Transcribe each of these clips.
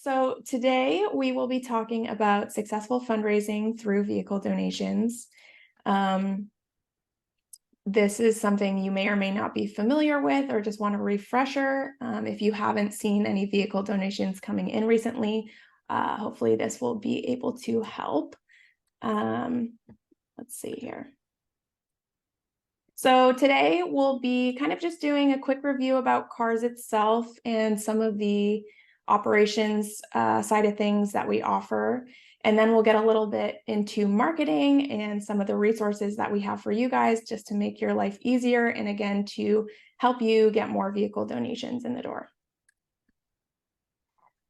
So today we will be talking about successful fundraising through vehicle donations. Um, this is something you may or may not be familiar with or just want a refresher. If you haven't seen any vehicle donations coming in recently, hopefully this will be able to help. Let's see here. So today we'll be kind of just doing a quick review about CARS itself and some of the operations side of things that we offer. And then we'll get a little bit into marketing and some of the resources that we have for you guys just to make your life easier and again, to help you get more vehicle donations in the door.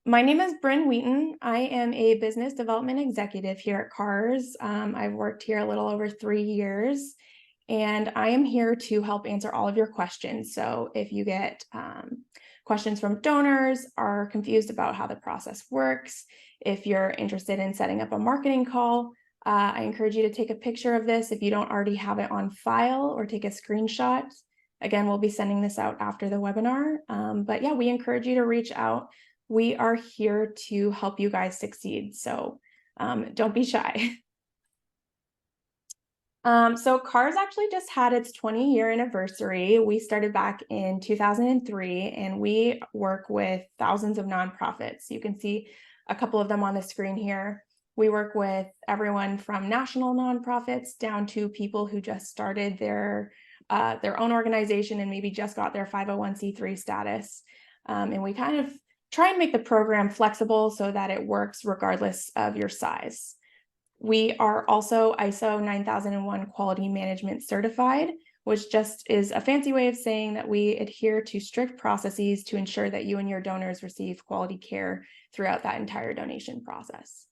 My name is Bryn Wheaton. I am a business development executive here at CARS. I've worked here a little over 3 years. And I am here to help answer all of your questions. So if you get questions from donors, are confused about how the process works, if you're interested in setting up a marketing call, I encourage you to take a picture of this if you don't already have it on file, or take a screenshot. Again, we'll be sending this out after the webinar. But yeah, we encourage you to reach out. We are here to help you guys succeed. So don't be shy. So CARS actually just had its 20-year anniversary. We started back in 2003, and we work with thousands of nonprofits. You can see a couple of them on the screen here. We work with everyone from national nonprofits down to people who just started their own organization and maybe just got their 501c3 status. And we kind of try and make the program flexible so that it works regardless of your size. We are also ISO 9001 quality management certified, which just is a fancy way of saying that we adhere to strict processes to ensure that you and your donors receive quality care throughout that entire donation process.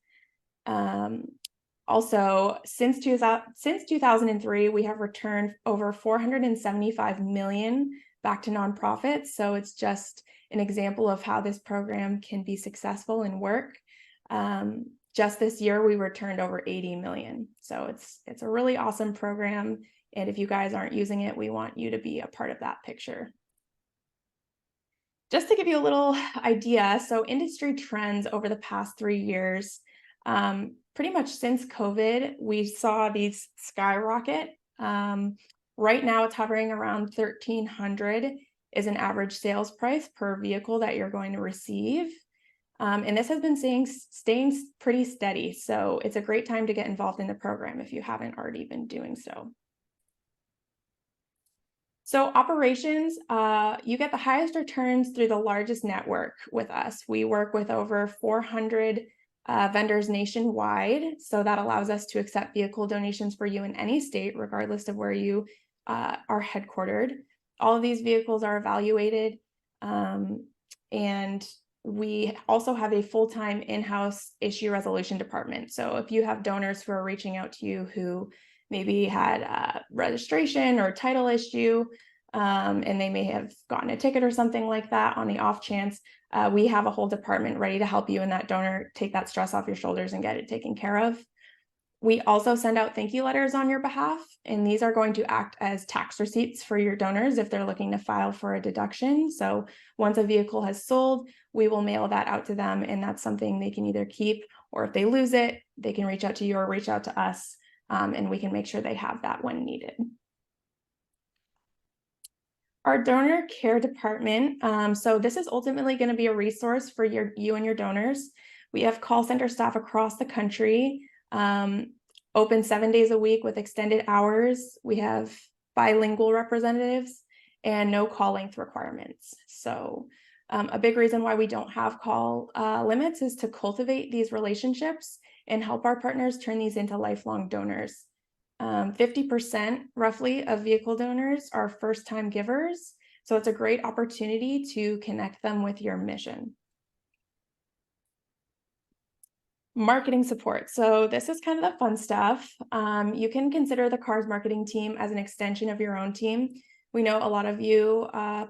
Also, since 2003, we have returned over 475 million back to nonprofits. So it's just an example of how this program can be successful and work. Just this year, we returned over 80 million. So it's a really awesome program. And if you guys aren't using it, we want you to be a part of that picture. Just to give you a little idea, so industry trends over the past 3 years, pretty much since COVID, we saw these skyrocket. Right now, it's hovering around 1,300 is an average sales price per vehicle that you're going to receive. And this has been staying pretty steady. So it's a great time to get involved in the program if you haven't already been doing so. So operations, you get the highest returns through the largest network with us. We work with over 400 vendors nationwide. So that allows us to accept vehicle donations for you in any state, regardless of where you are headquartered. All of these vehicles are evaluated, and we also have a full-time in-house issue resolution department. So if you have donors who are reaching out to you who maybe had a registration or title issue, and they may have gotten a ticket or something like that, on the off chance, we have a whole department ready to help you and that donor take that stress off your shoulders and get it taken care of. We also send out thank you letters on your behalf, and these are going to act as tax receipts for your donors if they're looking to file for a deduction. So once a vehicle has sold, we will mail that out to them, and that's something they can either keep, or if they lose it, they can reach out to you or reach out to us, and we can make sure they have that when needed. Our donor care department, so this is ultimately going to be a resource for you and your donors. We have call center staff across the country, open 7 days a week with extended hours. We have bilingual representatives and no call length requirements. So a big reason why we don't have call limits is to cultivate these relationships and help our partners turn these into lifelong donors. 50% roughly of vehicle donors are first-time givers. So it's a great opportunity to connect them with your mission. Marketing support. So this is kind of the fun stuff. You can consider the CARS marketing team as an extension of your own team. We know a lot of you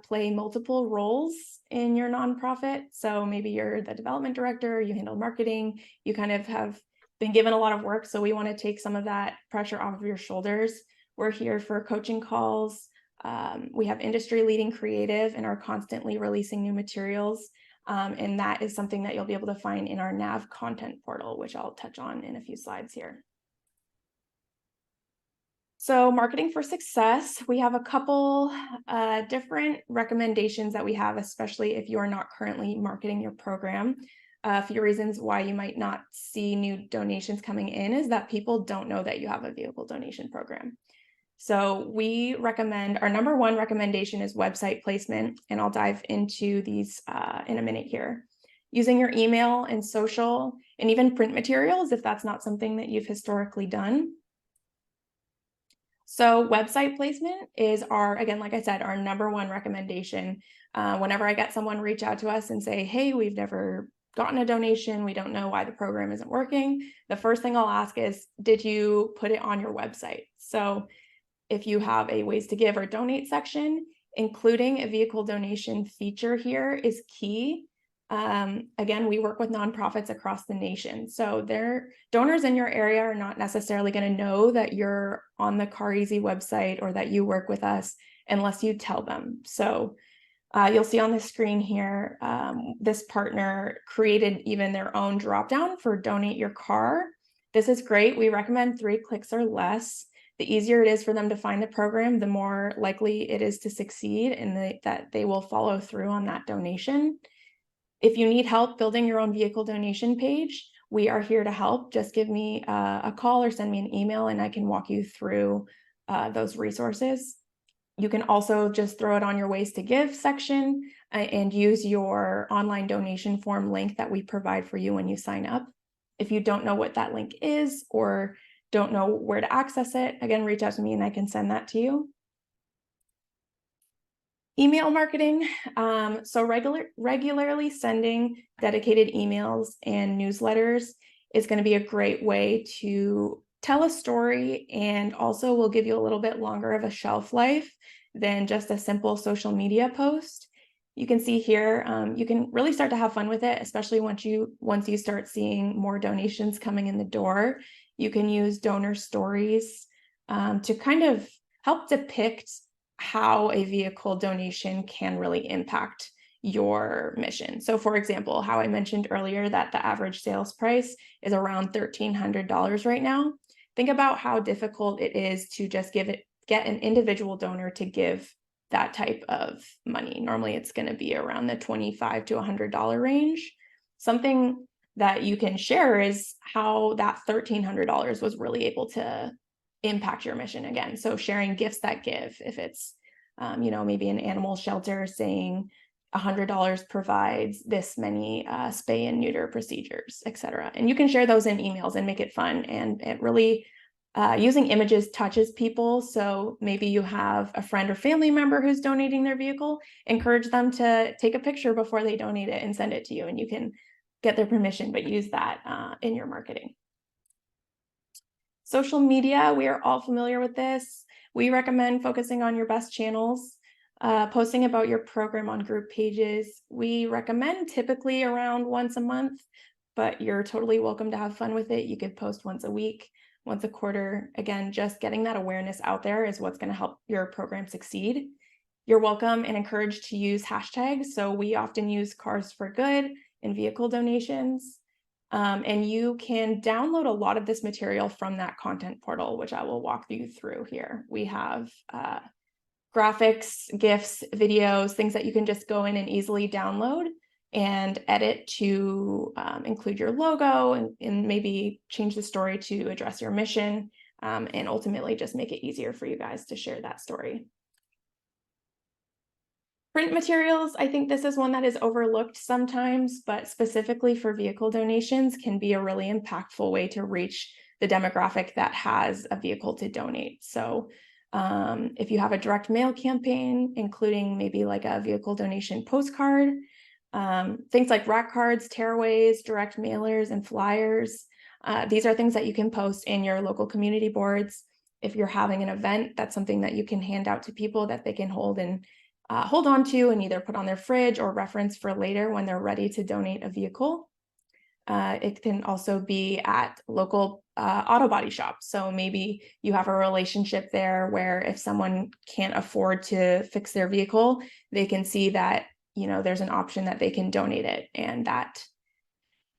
play multiple roles in your nonprofit. So maybe you're the development director, you handle marketing, you kind of have been given a lot of work. So we want to take some of that pressure off of your shoulders. We're here for coaching calls. We have industry leading creative and are constantly releasing new materials. And that is something that you'll be able to find in our nav content portal, which I'll touch on in a few slides here. So marketing for success, we have a couple different recommendations that we have, especially if you are not currently marketing your program. A few reasons why you might not see new donations coming in is that people don't know that you have a vehicle donation program. So we recommend, our number one recommendation is website placement, and I'll dive into these in a minute here. Using your email and social and even print materials, if that's not something that you've historically done. So website placement is our, again, like I said, our number one recommendation. Whenever I get someone reach out to us and say, hey, we've never gotten a donation, we don't know why the program isn't working, the first thing I'll ask is, did you put it on your website? So if you have a ways to give or donate section, including a vehicle donation feature here is key. Again, we work with nonprofits across the nation. So their donors in your area are not necessarily going to know that you're on the CarEasy website or that you work with us unless you tell them. So you'll see on the screen here, this partner created even their own dropdown for donate your car. This is great. We recommend 3 clicks or less. The easier it is for them to find the program, the more likely it is to succeed and that they will follow through on that donation. If you need help building your own vehicle donation page, we are here to help. Just give me a call or send me an email and I can walk you through those resources. You can also just throw it on your ways to give section and use your online donation form link that we provide for you when you sign up. If you don't know what that link is or don't know where to access it, again, reach out to me and I can send that to you. Email marketing. So regularly sending dedicated emails and newsletters is going to be a great way to tell a story, and also will give you a little bit longer of a shelf life than just a simple social media post. You can see here, you can really start to have fun with it, especially once you start seeing more donations coming in the door. You can use donor stories to kind of help depict how a vehicle donation can really impact your mission. So for example, how I mentioned earlier that the average sales price is around $1,300 right now. Think about how difficult it is to just get an individual donor to give that type of money. Normally it's going to be around the $25 to $100 range. Something that you can share is how that $1,300 was really able to impact your mission again. So sharing gifts that give, if it's, maybe an animal shelter saying $100 provides this many spay and neuter procedures, etc. And you can share those in emails and make it fun. And it really, using images touches people. So maybe you have a friend or family member who's donating their vehicle, encourage them to take a picture before they donate it and send it to you. And you can get their permission, but use that in your marketing. Social media, we are all familiar with this. We recommend focusing on your best channels, posting about your program on group pages. We recommend typically around once a month, but you're totally welcome to have fun with it. You could post once a week, once a quarter. Again, just getting that awareness out there is what's going to help your program succeed. You're welcome and encouraged to use hashtags. So we often use Cars for Good in vehicle donations. And you can download a lot of this material from that content portal, which I will walk you through here. We have graphics, GIFs, videos, things that you can just go in and easily download and edit to include your logo and maybe change the story to address your mission, and ultimately just make it easier for you guys to share that story. Print materials, I think this is one that is overlooked sometimes, but specifically for vehicle donations can be a really impactful way to reach the demographic that has a vehicle to donate. So if you have a direct mail campaign, including maybe like a vehicle donation postcard, things like rack cards, tearaways, direct mailers, and flyers, these are things that you can post in your local community boards. If you're having an event, that's something that you can hand out to people that they can hold on to and either put on their fridge or reference for later when they're ready to donate a vehicle. It can also be at local auto body shops. So maybe you have a relationship there where if someone can't afford to fix their vehicle, they can see that there's an option that they can donate it. And that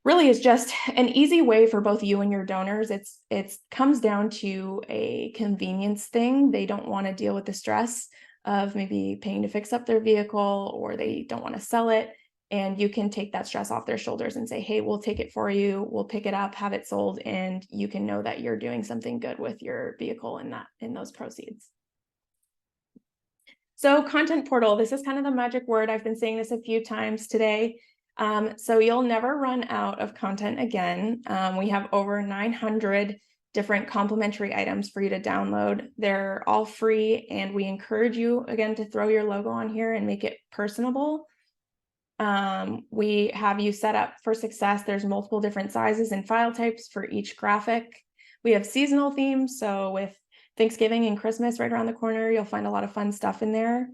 really is just an easy way for both you and your donors. It comes down to a convenience thing. They don't want to deal with the stress of maybe paying to fix up their vehicle, or they don't want to sell it. And you can take that stress off their shoulders and say, hey, we'll take it for you. We'll pick it up, have it sold, and you can know that you're doing something good with your vehicle in those proceeds. So content portal, this is kind of the magic word. I've been saying this a few times today. So you'll never run out of content again. We have over 900 different complimentary items for you to download. They're all free, and we encourage you, again, to throw your logo on here and make it personable. We have you set up for success. There's multiple different sizes and file types for each graphic. We have seasonal themes, so with Thanksgiving and Christmas right around the corner, you'll find a lot of fun stuff in there.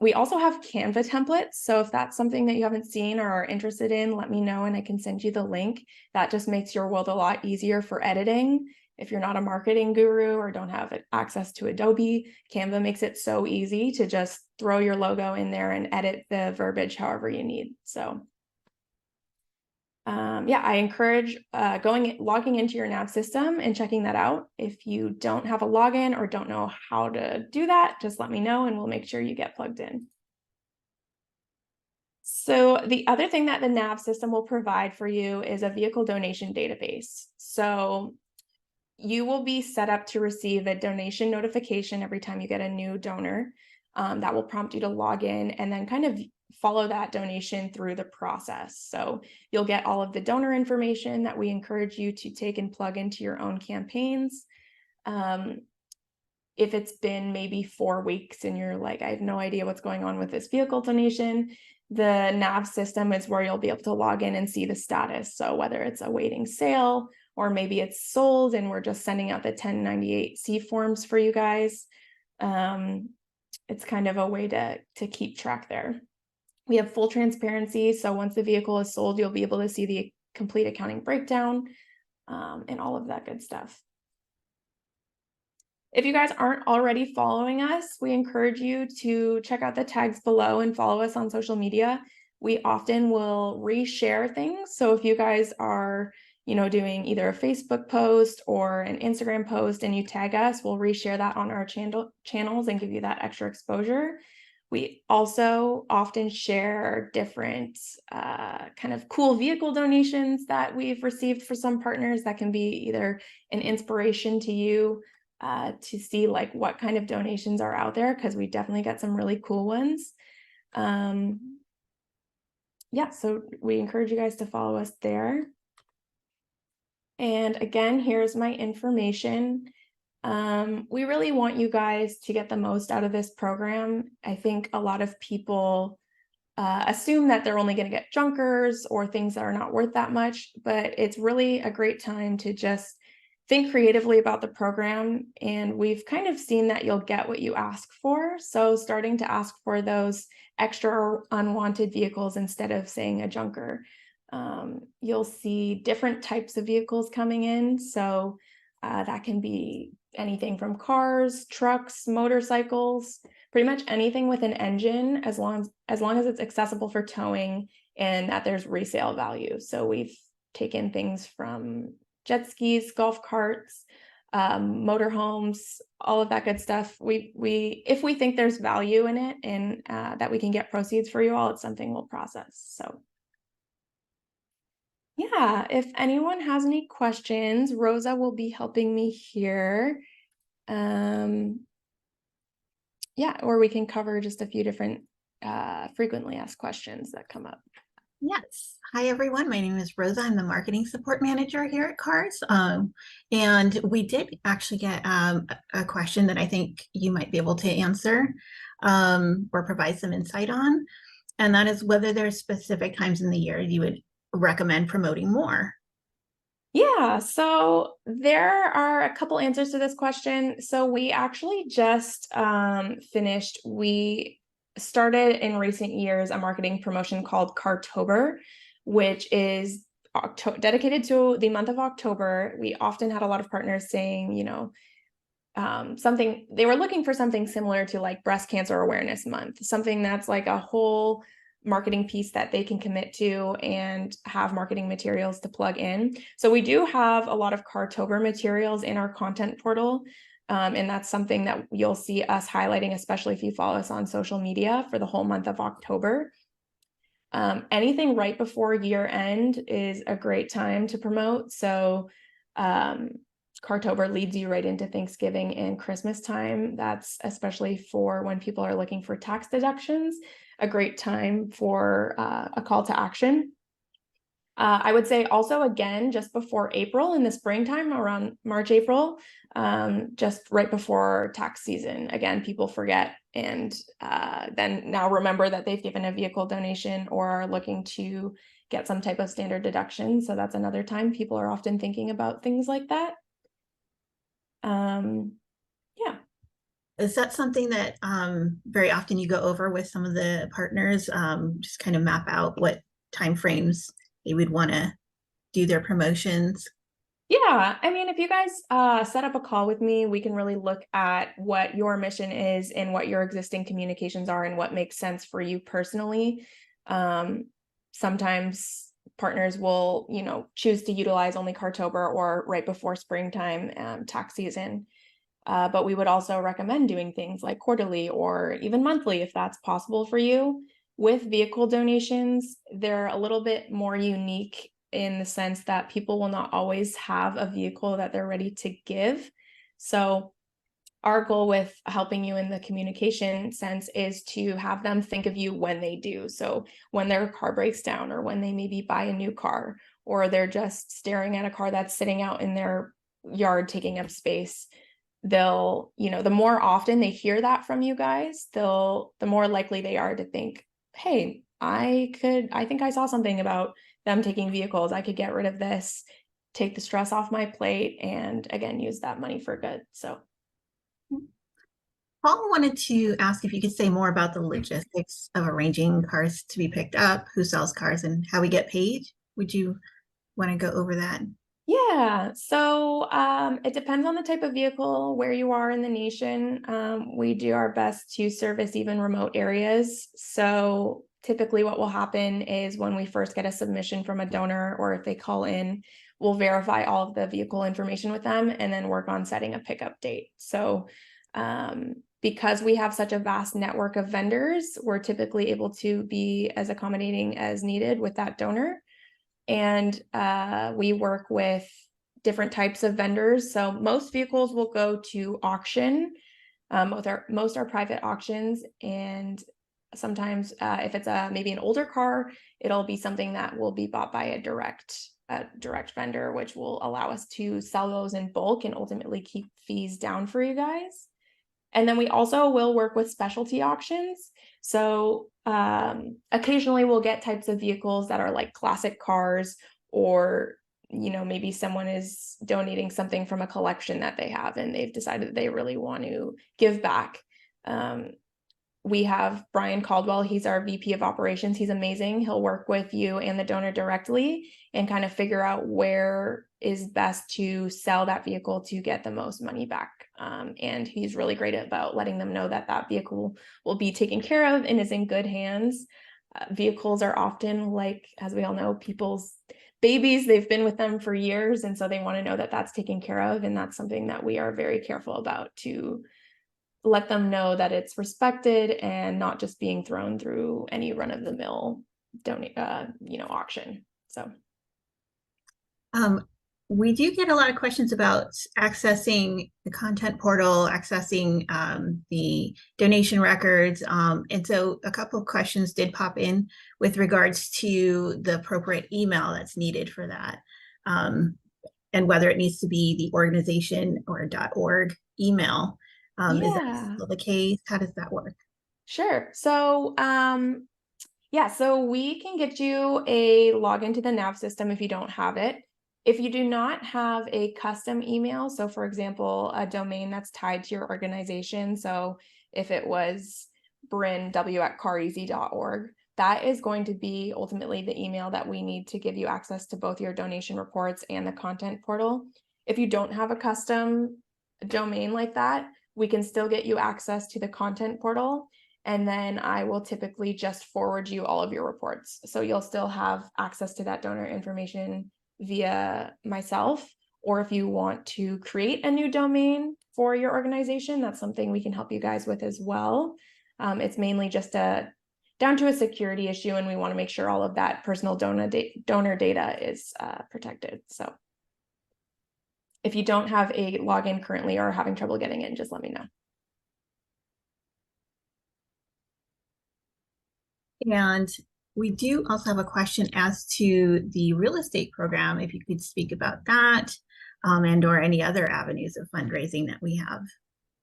We also have Canva templates. So if that's something that you haven't seen or are interested in, let me know and I can send you the link. That just makes your world a lot easier for editing. If you're not a marketing guru or don't have access to Adobe, Canva makes it so easy to just throw your logo in there and edit the verbiage however you need. So yeah, I encourage logging into your nav system and checking that out. If you don't have a login or don't know how to do that, just let me know and we'll make sure you get plugged in. So the other thing that the nav system will provide for you is a vehicle donation database. So you will be set up to receive a donation notification every time you get a new donor. That will prompt you to log in and then kind of follow that donation through the process. So you'll get all of the donor information that we encourage you to take and plug into your own campaigns. If it's been maybe 4 weeks and you're like, I have no idea what's going on with this vehicle donation, the nav system is where you'll be able to log in and see the status. So whether it's awaiting sale or maybe it's sold and we're just sending out the 1098-C forms for you guys. It's kind of a way to keep track there. We have full transparency. So once the vehicle is sold, you'll be able to see the complete accounting breakdown and all of that good stuff. If you guys aren't already following us, we encourage you to check out the tags below and follow us on social media. We often will reshare things. So if you guys are, doing either a Facebook post or an Instagram post and you tag us, we'll reshare that on our channels and give you that extra exposure. We also often share different kind of cool vehicle donations that we've received for some partners that can be either an inspiration to you to see like what kind of donations are out there, because we definitely get some really cool ones. Yeah, so we encourage you guys to follow us there. And again, here's my information. We really want you guys to get the most out of this program. I think a lot of people assume that they're only going to get junkers or things that are not worth that much, but it's really a great time to just think creatively about the program. And we've kind of seen that you'll get what you ask for. So starting to ask for those extra or unwanted vehicles instead of saying a junker. You'll see different types of vehicles coming in. So that can be anything from cars, trucks, motorcycles, pretty much anything with an engine, as long as it's accessible for towing and that there's resale value. So we've taken things from jet skis, golf carts, motorhomes, all of that good stuff. If we think there's value in it and that we can get proceeds for you all, it's something we'll process. So yeah, if anyone has any questions, Rosa will be helping me here. Yeah, or we can cover just a few different frequently asked questions that come up. Yes. Hi, everyone. My name is Rosa. I'm the marketing support manager here at CARS. And we did actually get a question that I think you might be able to answer or provide some insight on. And that is whether there's specific times in the year you would recommend promoting more. Yeah, so there are a couple answers to this question. So we actually just finished, we started in recent years a marketing promotion called Cartober, which is dedicated to the month of October. We often had a lot of partners saying, something, they were looking for something similar to like Breast Cancer Awareness Month, something that's like a whole marketing piece that they can commit to and have marketing materials to plug in. So we do have a lot of Cartober materials in our content portal. And that's something that you'll see us highlighting, especially if you follow us on social media for the whole month of October. Anything right before year end is a great time to promote. So Cartober leads you right into Thanksgiving and Christmas time. That's especially for when people are looking for tax deductions, a great time for a call to action. I would say also, again, just before April in the springtime, around March, April, just right before tax season. Again, people forget and then now remember that they've given a vehicle donation or are looking to get some type of standard deduction. So that's another time people are often thinking about things like that. Yeah. Is that something that very often you go over with some of the partners, just kind of map out what timeframes they would want to do their promotions? Yeah, I mean, if you guys set up a call with me, we can really look at what your mission is and what your existing communications are and what makes sense for you personally. Sometimes partners will, choose to utilize only Cartober or right before springtime tax season. But we would also recommend doing things like quarterly or even monthly if that's possible for you. With vehicle donations, they're a little bit more unique in the sense that people will not always have a vehicle that they're ready to give. So our goal with helping you in the communication sense is to have them think of you when they do. So when their car breaks down, or when they maybe buy a new car, or they're just staring at a car that's sitting out in their yard taking up space, they'll, the more often they hear that from you guys, the more likely they are to think, hey, I think I saw something about them taking vehicles. I could get rid of this, take the stress off my plate, and again, use that money for good. So Paul wanted to ask if you could say more about the logistics of arranging cars to be picked up, who sells cars, and how we get paid. Would you want to go over that? yeah, so it depends on the type of vehicle, where you are in the nation. We do our best to service even remote areas. So typically what will happen is when we first get a submission from a donor, or if they call in, we'll verify all of the vehicle information with them and then work on setting a pickup date. So because we have such a vast network of vendors, we're typically able to be as accommodating as needed with that donor. And we work with different types of vendors. So most vehicles will go to auction. Most are private auctions, and sometimes if it's maybe an older car, it'll be something that will be bought by a direct vendor, which will allow us to sell those in bulk and ultimately keep fees down for you guys. And then we also will work with specialty auctions. So occasionally we'll get types of vehicles that are like classic cars, or maybe someone is donating something from a collection that they have and they've decided that they really want to give back. We have Brian Caldwell. He's our VP of operations. He's amazing. He'll work with you and the donor directly and kind of figure out where is best to sell that vehicle to get the most money back. And he's really great about letting them know that that vehicle will be taken care of and is in good hands. Vehicles are often, like, as we all know, people's babies. They've been with them for years, and so they want to know that that's taken care of, and that's something that we are very careful about, to let them know that it's respected and not just being thrown through any run-of-the-mill auction. So We do get a lot of questions about accessing the content portal, accessing the donation records. And so a couple of questions did pop in with regards to the appropriate email that's needed for that. And whether it needs to be the organization or .org email. Is that still the case? How does that work? Sure. So yeah, so we can get you a login to the NAV system if you don't have it. If you do not have a custom email, so for example, a domain that's tied to your organization, so if it was brinw@careasy.org, that is going to be ultimately the email that we need to give you access to both your donation reports and the content portal. If you don't have a custom domain like that, we can still get you access to the content portal. And then I will typically just forward you all of your reports. So you'll still have access to that donor information via myself. Or if you want to create a new domain for your organization, that's something we can help you guys with as well. It's mainly just down to a security issue, and we want to make sure all of that personal donor data is protected. So if you don't have a login currently or are having trouble getting in, just let me know. And we do also have a question as to the real estate program, if you could speak about that, and or any other avenues of fundraising that we have.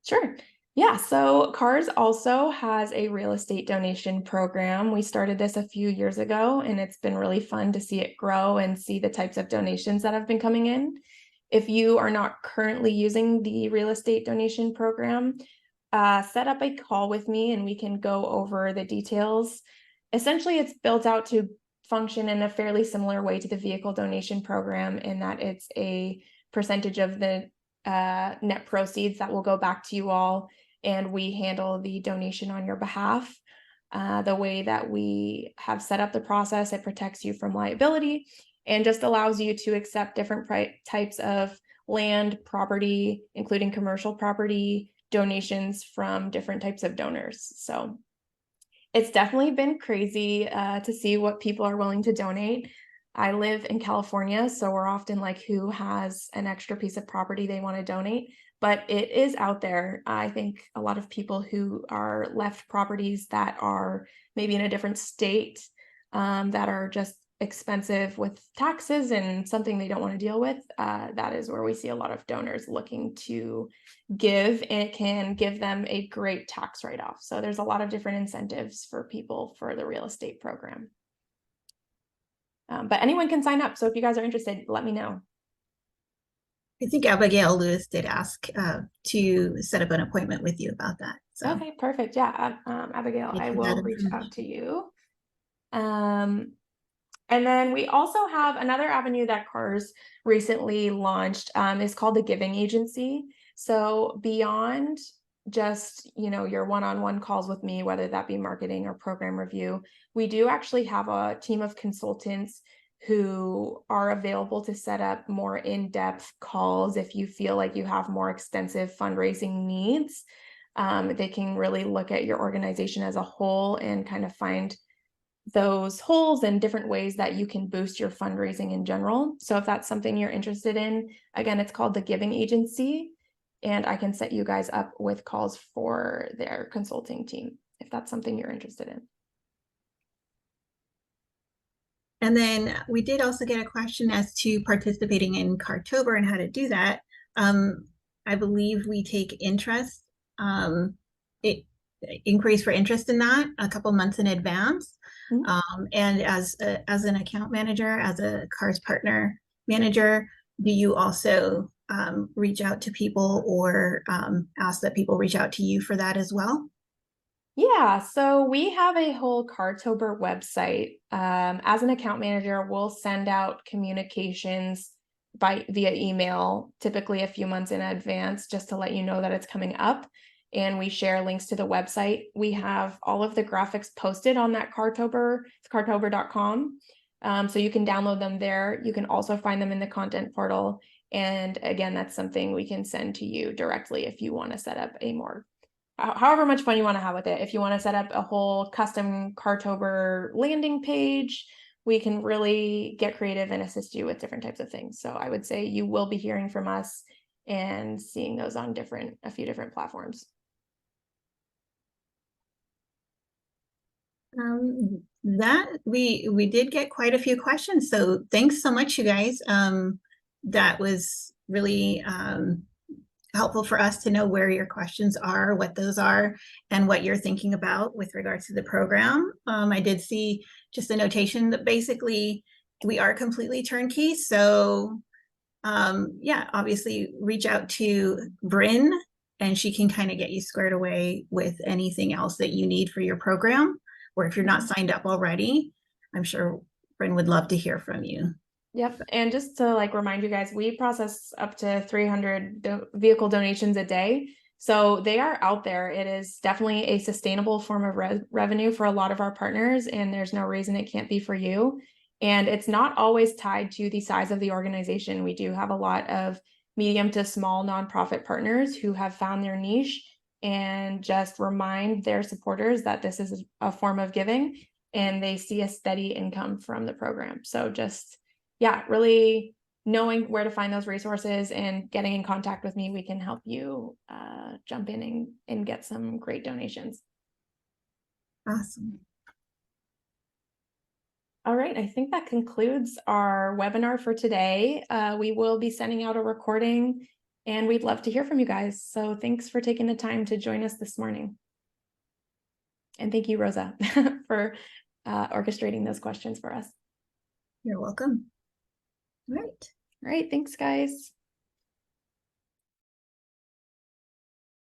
Sure. Yeah, so CARS also has a real estate donation program. We started this a few years ago, and it's been really fun to see it grow and see the types of donations that have been coming in. If you are not currently using the real estate donation program, set up a call with me and we can go over the details. Essentially, it's built out to function in a fairly similar way to the vehicle donation program, in that it's a percentage of the net proceeds that will go back to you all, and we handle the donation on your behalf. The way that we have set up the process, it protects you from liability and just allows you to accept different types of land, property, including commercial property, donations from different types of donors. So it's definitely been crazy to see what people are willing to donate. I live in California, so we're often like, who has an extra piece of property they want to donate? But it is out there. I think a lot of people who are left properties that are maybe in a different state, that are just expensive with taxes and something they don't want to deal with, that is where we see a lot of donors looking to give, and it can give them a great tax write-off. So there's a lot of different incentives for people for the real estate program. But anyone can sign up. So if you guys are interested, let me know. I think Abigail Lewis did ask to set up an appointment with you about that. So okay, perfect. Yeah, Abigail, I will reach out to you. And then we also have another avenue that CARS recently launched, is called the Giving Agency. So beyond just, your one-on-one calls with me, whether that be marketing or program review, we do actually have a team of consultants who are available to set up more in-depth calls if you feel like you have more extensive fundraising needs. They can really look at your organization as a whole and kind of find those holes and different ways that you can boost your fundraising in general. So if that's something you're interested in, again, it's called the Giving Agency, and I can set you guys up with calls for their consulting team if that's something you're interested in. And then we did also get a question as to participating in Cartober and how to do that. I believe we take interest, inquiries for interest in that a couple months in advance. And as an account manager, as a CARS partner manager, do you also reach out to people or ask that people reach out to you for that as well? Yeah, so we have a whole Cartober website. As an account manager, we'll send out communications via email, typically a few months in advance, just to let you know that it's coming up. And we share links to the website. We have all of the graphics posted on that Cartober, it's cartober.com. So you can download them there. You can also find them in the content portal. And again, that's something we can send to you directly if you want to set up a more, however much fun you want to have with it. If you want to set up a whole custom Cartober landing page, we can really get creative and assist you with different types of things. So I would say you will be hearing from us and seeing those on a few different platforms. That we did get quite a few questions, so thanks so much, you guys. That was really helpful for us to know where your questions are, what those are, and what you're thinking about with regards to the program. I did see just a notation that basically we are completely turnkey. So yeah, obviously reach out to Bryn and she can kind of get you squared away with anything else that you need for your program. Or if you're not signed up already, I'm sure Bryn would love to hear from you. Yep. And just to like remind you guys, we process up to 300 vehicle donations a day. So they are out there. It is definitely a sustainable form of revenue for a lot of our partners, and there's no reason it can't be for you. And it's not always tied to the size of the organization. We do have a lot of medium to small nonprofit partners who have found their niche and just remind their supporters that this is a form of giving and they see a steady income from the program. So just yeah, really knowing where to find those resources and getting in contact with me, we can help you jump in and get some great donations. Awesome. All right, I think that concludes our webinar for today. We will be sending out a recording and we'd love to hear from you guys. So thanks for taking the time to join us this morning. And thank you, Rosa, for orchestrating those questions for us. You're welcome. All right. All right, thanks, guys.